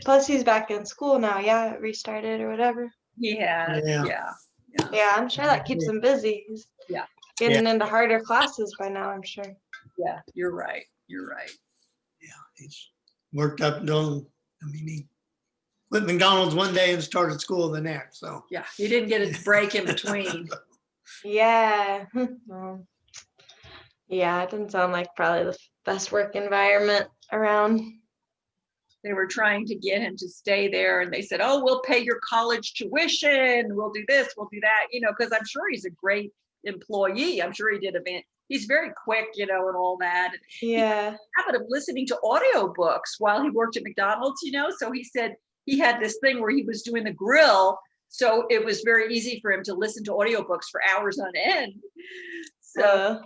[SPEAKER 3] Plus he's back in school now. Yeah, it restarted or whatever.
[SPEAKER 4] he had,
[SPEAKER 2] Yeah.
[SPEAKER 4] yeah.
[SPEAKER 3] Yeah, I'm sure that keeps him busy. He's
[SPEAKER 4] Yeah.
[SPEAKER 3] getting into harder classes by now, I'm sure.
[SPEAKER 4] Yeah, you're right. You're right.
[SPEAKER 2] Yeah, he's worked up until, I mean, he quit McDonald's one day and started school the next, so.
[SPEAKER 4] Yeah, he didn't get a break in between.
[SPEAKER 3] Yeah. Well, yeah, it doesn't sound like probably the best work environment around.
[SPEAKER 4] They were trying to get him to stay there, and they said, "Oh, we'll pay your college tuition. We'll do this. We'll do that." You know, because I'm sure he's a great employee. I'm sure he did he's very quick, you know, and all that.
[SPEAKER 3] Yeah.
[SPEAKER 4] Habit of listening to audiobooks while he worked at McDonald's, you know. So he said he had this thing where he was doing the grill, so it was very easy for him to listen to audiobooks for hours on end. So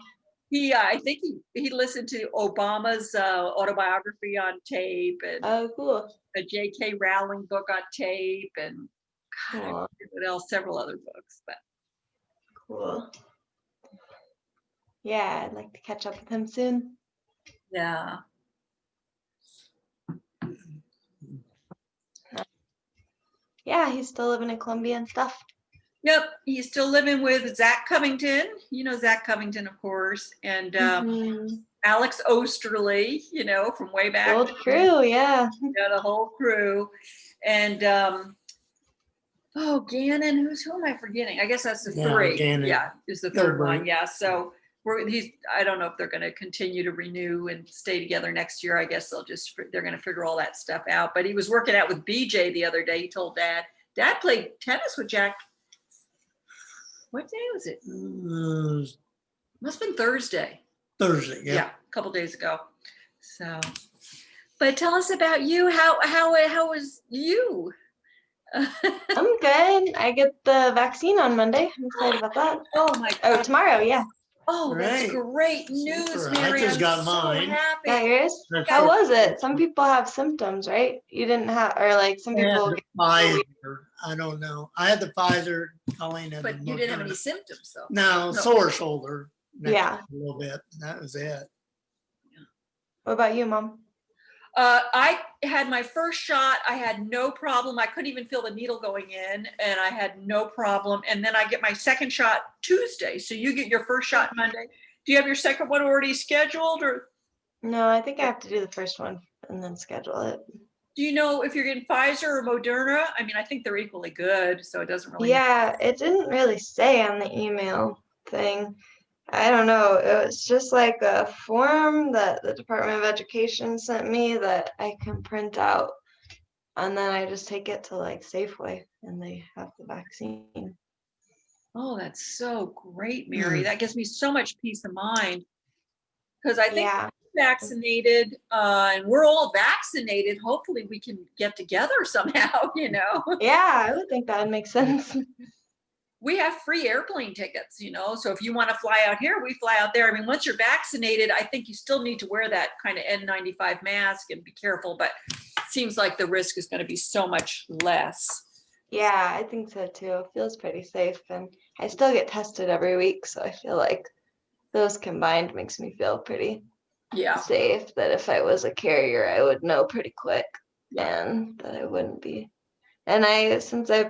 [SPEAKER 4] I think he listened to Obama's autobiography on tape, and
[SPEAKER 3] Oh, cool.
[SPEAKER 4] a J.K. Rowling book on tape, and God, I
[SPEAKER 3] Cool.
[SPEAKER 4] forget what else, several other books. But
[SPEAKER 3] Cool. Yeah, I'd like to catch up with him soon.
[SPEAKER 4] yeah,
[SPEAKER 3] Yeah, he's still living in Columbia and stuff.
[SPEAKER 4] yep, he's still living with Zach Covington. You know Zach Covington, of course, and
[SPEAKER 3] Mhm.
[SPEAKER 4] Alex Osterly, you know, from way back.
[SPEAKER 3] Old crew, yeah.
[SPEAKER 4] Yeah, the whole crew. And Gannon, who am I forgetting? I guess that's the
[SPEAKER 2] Yeah,
[SPEAKER 4] three.
[SPEAKER 2] Gannon.
[SPEAKER 4] Yeah, is the third
[SPEAKER 2] Gilbert.
[SPEAKER 4] one. Yeah. So I don't know if they're going to continue to renew and stay together next year. I guess they're going to figure all that stuff out. But he was working out with BJ the other day. He told Dad played tennis with Jack. What day was it? Must have been Thursday.
[SPEAKER 2] Thursday,
[SPEAKER 4] Yeah,
[SPEAKER 2] yeah.
[SPEAKER 4] a couple days ago. So, but tell us about you. How was you?
[SPEAKER 3] I'm good. I get the vaccine on Monday. I'm excited about that.
[SPEAKER 4] Oh my
[SPEAKER 3] Oh,
[SPEAKER 4] God.
[SPEAKER 3] tomorrow, yeah.
[SPEAKER 4] Oh, that's
[SPEAKER 2] Great.
[SPEAKER 4] great news,
[SPEAKER 2] Super. I
[SPEAKER 4] Mary.
[SPEAKER 2] just
[SPEAKER 4] I'm
[SPEAKER 2] got
[SPEAKER 4] so
[SPEAKER 2] mine.
[SPEAKER 4] happy.
[SPEAKER 3] Got yours?
[SPEAKER 2] That's
[SPEAKER 3] How
[SPEAKER 2] it.
[SPEAKER 3] was it? Some people have symptoms, right? You didn't have, or like some
[SPEAKER 2] I had
[SPEAKER 3] people.
[SPEAKER 2] the Pfizer. I don't know. I had the Pfizer. Colleen had
[SPEAKER 4] But
[SPEAKER 2] the
[SPEAKER 4] you didn't have any
[SPEAKER 2] Moderna.
[SPEAKER 4] symptoms, though.
[SPEAKER 2] No, sore shoulder. next
[SPEAKER 3] Yeah.
[SPEAKER 2] A little bit. That was it.
[SPEAKER 3] What about you, Mom?
[SPEAKER 4] I had my first shot. I had no problem. I couldn't even feel the needle going in, and I had no problem. And then I get my second shot Tuesday. So you get your first shot Monday. Do you have your second one already scheduled, or
[SPEAKER 3] No, I think I have to do the first one and then schedule it.
[SPEAKER 4] do you know if you're getting Pfizer or Moderna? I mean, I think they're equally good, so it doesn't really.
[SPEAKER 3] Yeah, it didn't really say on the email thing. I don't know. It was just like a form that the Department of Education sent me that I can print out. And then I just take it to like Safeway and they have the vaccine.
[SPEAKER 4] Oh, that's so great, Mary.
[SPEAKER 2] Mm.
[SPEAKER 4] That gives me so much peace of mind. Because I think
[SPEAKER 3] Yeah.
[SPEAKER 4] vaccinated and we're all vaccinated. Hopefully we can get together somehow, you know.
[SPEAKER 3] Yeah, I would think that would make sense.
[SPEAKER 4] We have free airplane tickets, you know. So if you want to fly out here, we fly out there. I mean, once you're vaccinated, I think you still need to wear that kind of N95 mask and be careful, but it seems like the risk is going to be so much less.
[SPEAKER 3] Yeah, I think so too. It feels pretty safe. And I still get tested every week. So I feel like those combined makes me feel pretty
[SPEAKER 4] Yeah.
[SPEAKER 3] safe that if I was a carrier, I would know pretty quick and that I wouldn't be. And since I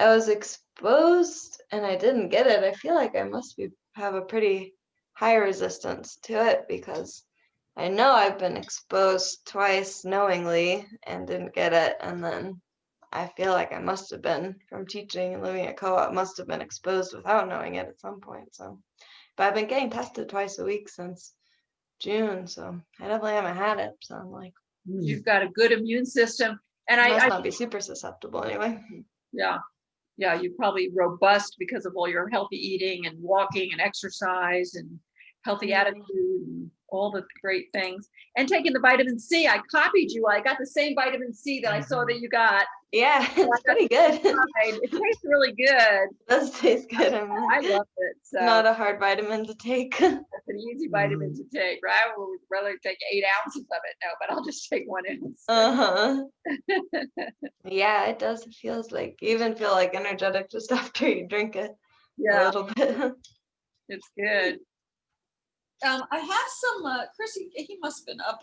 [SPEAKER 3] was exposed and I didn't get it, I feel like I must have a pretty high resistance to it because I know I've been exposed twice knowingly and didn't get it. And then I feel like I must have been from teaching and living at co-op, must have been exposed without knowing it at some point. So, but I've been getting tested twice a week since June. So I definitely haven't had it. So I'm like,
[SPEAKER 4] You've got a good immune system. And
[SPEAKER 3] must
[SPEAKER 4] I
[SPEAKER 3] not be super susceptible anyway.
[SPEAKER 4] yeah. yeah, you're probably robust because of all your healthy eating and walking and exercise and healthy attitude and all the great things. And taking the vitamin C, I copied you. I got the same vitamin C that I saw that you got.
[SPEAKER 3] Yeah, it's pretty good.
[SPEAKER 4] It tastes really good.
[SPEAKER 3] It does taste good.
[SPEAKER 4] I love it. So
[SPEAKER 3] Not a hard vitamin to take.
[SPEAKER 4] it's an easy vitamin to take, right? I would rather take 8 ounces of it. No, but I'll just take 1 ounce.
[SPEAKER 3] Uh-huh. Yeah, it does. It feels like you even feel like energetic just after you drink it a
[SPEAKER 4] Yeah,
[SPEAKER 3] little bit.
[SPEAKER 4] it's good. I have some, Chris, he must have been up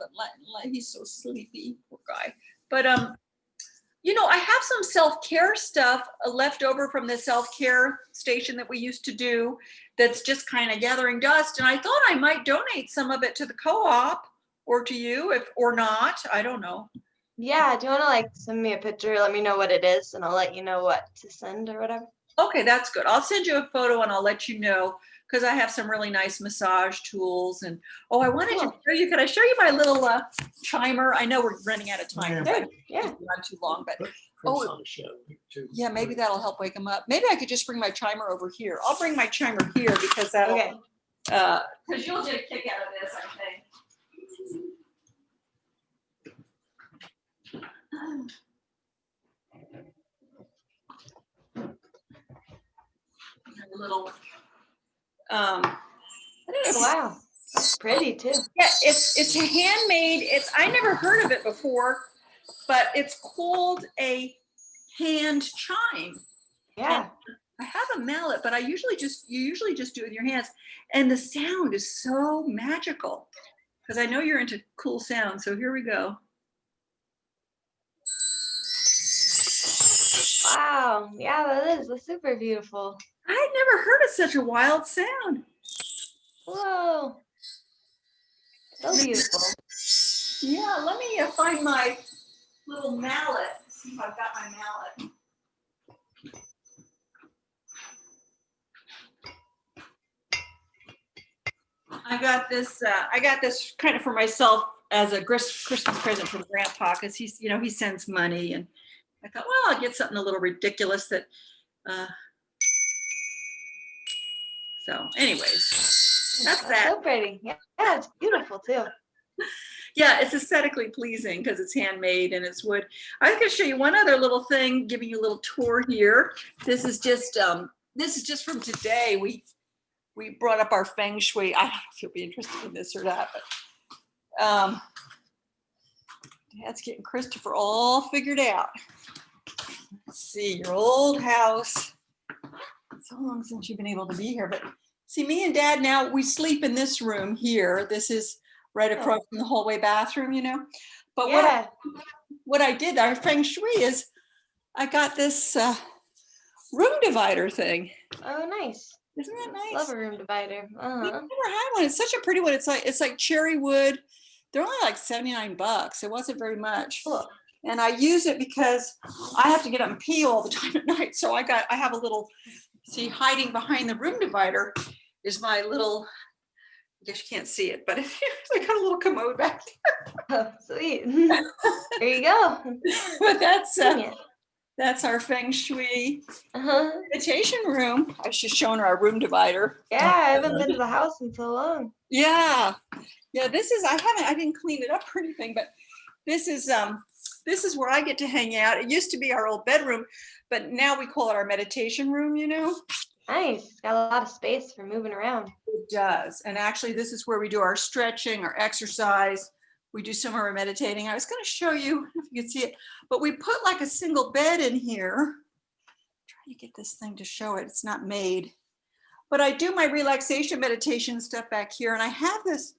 [SPEAKER 4] and he's so sleepy, poor guy. But, you know, I have some self-care stuff left over from the self-care station that we used to do that's just kind of gathering dust. And I thought I might donate some of it to the co-op or to you or not. I don't know.
[SPEAKER 3] Yeah, do you want to like send me a picture? Let me know what it is and I'll let you know what to send or whatever.
[SPEAKER 4] Okay, that's good. I'll send you a photo and I'll let you know because I have some really nice massage tools. And oh, I wanted to
[SPEAKER 3] Cool.
[SPEAKER 4] show you. Can I show you my little chimer? I know we're running out of time.
[SPEAKER 2] Yeah.
[SPEAKER 3] Sure, yeah.
[SPEAKER 4] Not too long, but
[SPEAKER 2] Chris
[SPEAKER 4] Oh.
[SPEAKER 2] on the show, too.
[SPEAKER 4] yeah, maybe that'll help wake him up. Maybe I could just bring my chimer over here. I'll bring my chimer here because that'll,
[SPEAKER 3] Okay.
[SPEAKER 4] because you'll get a kick out of this, I think. A little, I don't know.
[SPEAKER 3] Wow. That's pretty too.
[SPEAKER 4] Yeah, it's handmade. I never heard of it before, but it's called a hand chime.
[SPEAKER 3] Yeah.
[SPEAKER 4] I have a mallet, but you usually just do it with your hands, and the sound is so magical. Because I know you're into cool sounds, so here we go.
[SPEAKER 3] Wow. Yeah, that is. That's super beautiful.
[SPEAKER 4] I had never heard of such a wild sound.
[SPEAKER 3] Whoa. So beautiful.
[SPEAKER 4] Yeah, let me find my little mallet. See if I've got my mallet. I got this kind of for myself as a Christmas present from Grandpa because he's, you know, he sends money, and I thought, well, I'll get something a little ridiculous that. So, anyways, that's that.
[SPEAKER 3] So pretty. Yeah, it's beautiful too.
[SPEAKER 4] Yeah, it's aesthetically pleasing because it's handmade and it's wood. I was going to show you one other little thing, giving you a little tour here. This is just from today. We brought up our feng shui. I don't know if you'll be interested in this or not, but Dad's getting Christopher all figured out. Let's see, your old house. It's so long since you've been able to be here, but see, me and Dad now, we sleep in this room here. This is right across from the hallway bathroom, you know. But
[SPEAKER 3] Yeah.
[SPEAKER 4] what I did, our feng shui is I got this room divider thing.
[SPEAKER 3] Oh, nice.
[SPEAKER 4] Isn't that nice?
[SPEAKER 3] Love a room divider.
[SPEAKER 4] We've
[SPEAKER 3] Uh-huh.
[SPEAKER 4] never had one. It's such a pretty one. It's like cherry wood. They're only like $79. It wasn't very much.
[SPEAKER 3] Cool.
[SPEAKER 4] And I use it because I have to get up and pee all the time at night. So I have a little, see, hiding behind the room divider is my little, I guess you can't see it, but I got a little commode back
[SPEAKER 3] Oh, sweet. There you go.
[SPEAKER 4] there. But
[SPEAKER 3] Convenient.
[SPEAKER 4] that's our feng shui
[SPEAKER 3] Uh-huh.
[SPEAKER 4] meditation room. I was just showing her our room divider.
[SPEAKER 3] Yeah, I haven't been to the house in so long.
[SPEAKER 4] Yeah. This is, I didn't clean it up or anything, but this is where I get to hang out. It used to be our old bedroom, but now we call it our meditation room, you know?
[SPEAKER 3] Nice. Got a lot of space for moving around.
[SPEAKER 4] It does. And actually, this is where we do our stretching, our exercise. We do some of our meditating. I was going to show you if you can see it, but we put like a single bed in here. Try to get this thing to show it. It's not made. But I do my relaxation meditation stuff back here, and I have this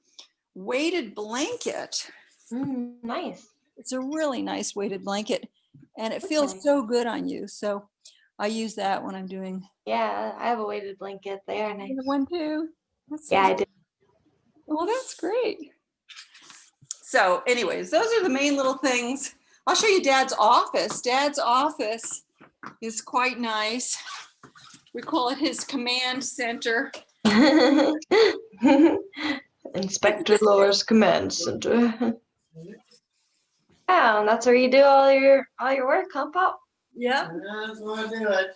[SPEAKER 4] weighted blanket.
[SPEAKER 3] Nice.
[SPEAKER 4] It's a really nice weighted blanket, and it
[SPEAKER 3] That's
[SPEAKER 4] feels
[SPEAKER 3] nice.
[SPEAKER 4] so good on you. So I use that when I'm doing
[SPEAKER 3] Yeah, I have a weighted blanket there. And
[SPEAKER 4] one too.
[SPEAKER 3] yeah, I did.
[SPEAKER 4] Well, that's great. So anyways, those are the main little things. I'll show you Dad's office. Dad's office is quite nice. We call it his command center.
[SPEAKER 3] Inspector Laura's command center. Yeah, and that's where you do all your work, huh, Pop?
[SPEAKER 4] Yeah.
[SPEAKER 2] That's why I do it.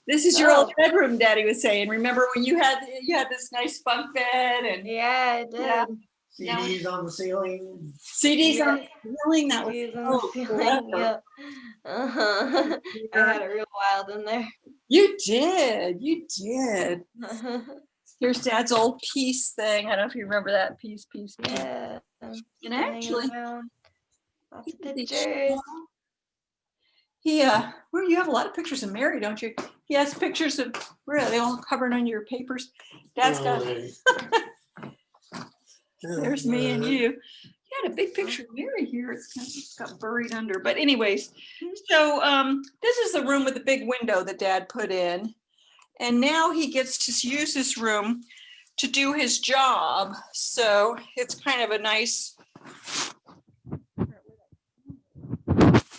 [SPEAKER 4] This is your old
[SPEAKER 3] Oh.
[SPEAKER 4] bedroom, Daddy was saying. Remember when you had this nice bunk bed and
[SPEAKER 3] Yeah, I did.
[SPEAKER 4] Yeah.
[SPEAKER 2] CDs on the ceiling.
[SPEAKER 4] CDs on the ceiling? That was
[SPEAKER 3] Views on the
[SPEAKER 4] so
[SPEAKER 3] ceiling,
[SPEAKER 4] clever.
[SPEAKER 3] yeah. Uh-huh. I had it real wild in there.
[SPEAKER 4] You did. You did. Here's Dad's old piece thing. I don't know if you remember that piece.
[SPEAKER 3] Yeah.
[SPEAKER 4] And
[SPEAKER 3] hanging
[SPEAKER 4] actually,
[SPEAKER 3] around. Lots of
[SPEAKER 4] he-
[SPEAKER 3] pictures.
[SPEAKER 4] well, you have a lot of pictures of Mary, don't you? He has pictures of, where are they all covered on your papers? Dad's got, there's me and you. He had a big picture of Mary here. It's kind of got buried under. But anyways, so this is the room with the big window that Dad put in. And now he gets to use this room to do his job. So it's kind of a nice,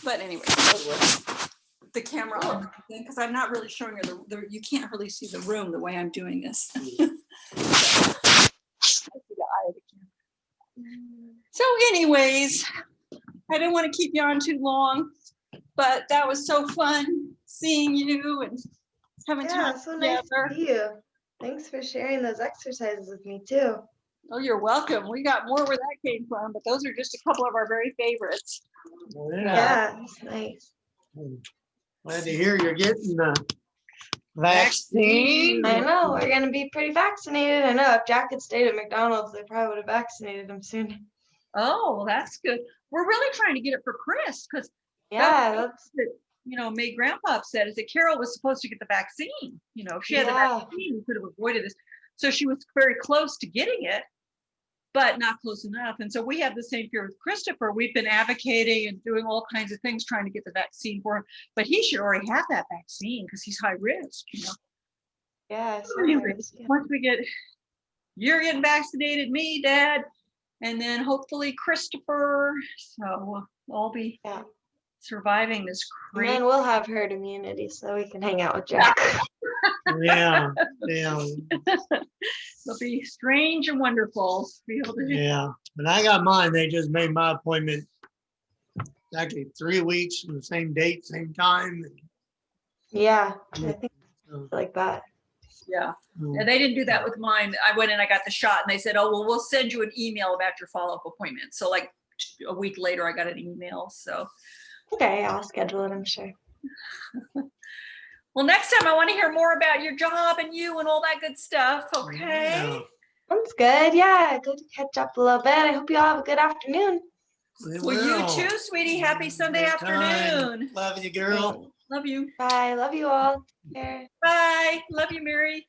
[SPEAKER 4] but anyway, the camera on because I'm not really showing her you can't really see the room the way I'm doing this. So anyways, I don't want to keep you on too long, but that was so fun seeing you and having
[SPEAKER 3] Yeah,
[SPEAKER 4] time
[SPEAKER 3] so nice
[SPEAKER 4] together.
[SPEAKER 3] to see you. Thanks for sharing those exercises with me too.
[SPEAKER 4] Oh, you're welcome. We got more where that came from, but those are just a couple of our very favorites.
[SPEAKER 3] Yeah, it's nice.
[SPEAKER 2] Glad to hear you're getting the vaccine.
[SPEAKER 3] I know, we're gonna be pretty vaccinated. I know if Jack had stayed at McDonald's, they probably would have vaccinated him soon.
[SPEAKER 4] Oh, well, that's good. We're really trying to get it for Chris because
[SPEAKER 3] Yeah, that's,
[SPEAKER 4] May Grandpa upset is that Carol was supposed to get the vaccine. If she had the
[SPEAKER 3] Yeah.
[SPEAKER 4] vaccine, we could have avoided this. So she was very close to getting it, but not close enough. And so we have the same fear with Christopher. We've been advocating and doing all kinds of things trying to get the vaccine for him, but he should already have that vaccine because he's high risk.
[SPEAKER 3] yeah. So
[SPEAKER 4] Anyway,
[SPEAKER 3] nice. Yeah.
[SPEAKER 4] once you're getting vaccinated, me, Dad, and then hopefully Christopher. So we'll all be
[SPEAKER 3] Yeah.
[SPEAKER 4] surviving this
[SPEAKER 3] And
[SPEAKER 4] crazy.
[SPEAKER 3] then we'll have herd immunity so we can hang out with Jack.
[SPEAKER 2] Yeah,
[SPEAKER 4] It'll be strange and wonderful to be able to do.
[SPEAKER 2] yeah. But I got mine. They just made my appointment exactly 3 weeks from the same date, same time.
[SPEAKER 3] Yeah, I think
[SPEAKER 2] So,
[SPEAKER 3] like that.
[SPEAKER 4] Yeah. And they didn't do that with mine. I went and I got the shot and they said, oh, well, we'll send you an email about your follow-up appointment. So like a week later, I got an email. So,
[SPEAKER 3] Okay, I'll schedule it, I'm sure.
[SPEAKER 4] well, next time I want to hear more about your job and you and all that good stuff. Okay.
[SPEAKER 2] yeah.
[SPEAKER 3] Sounds good. Yeah, good to catch up a little bit. I hope you all have a good afternoon.
[SPEAKER 2] It
[SPEAKER 4] Well, you
[SPEAKER 2] will.
[SPEAKER 4] too, sweetie. Happy Sunday
[SPEAKER 2] Good time.
[SPEAKER 4] afternoon.
[SPEAKER 2] Love you, girl.
[SPEAKER 4] Love you.
[SPEAKER 3] Bye. Love you all. Take care.
[SPEAKER 4] Bye. Love you, Mary.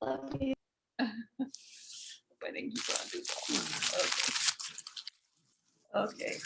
[SPEAKER 3] Love you.
[SPEAKER 4] I think he's on. Okay. Okay.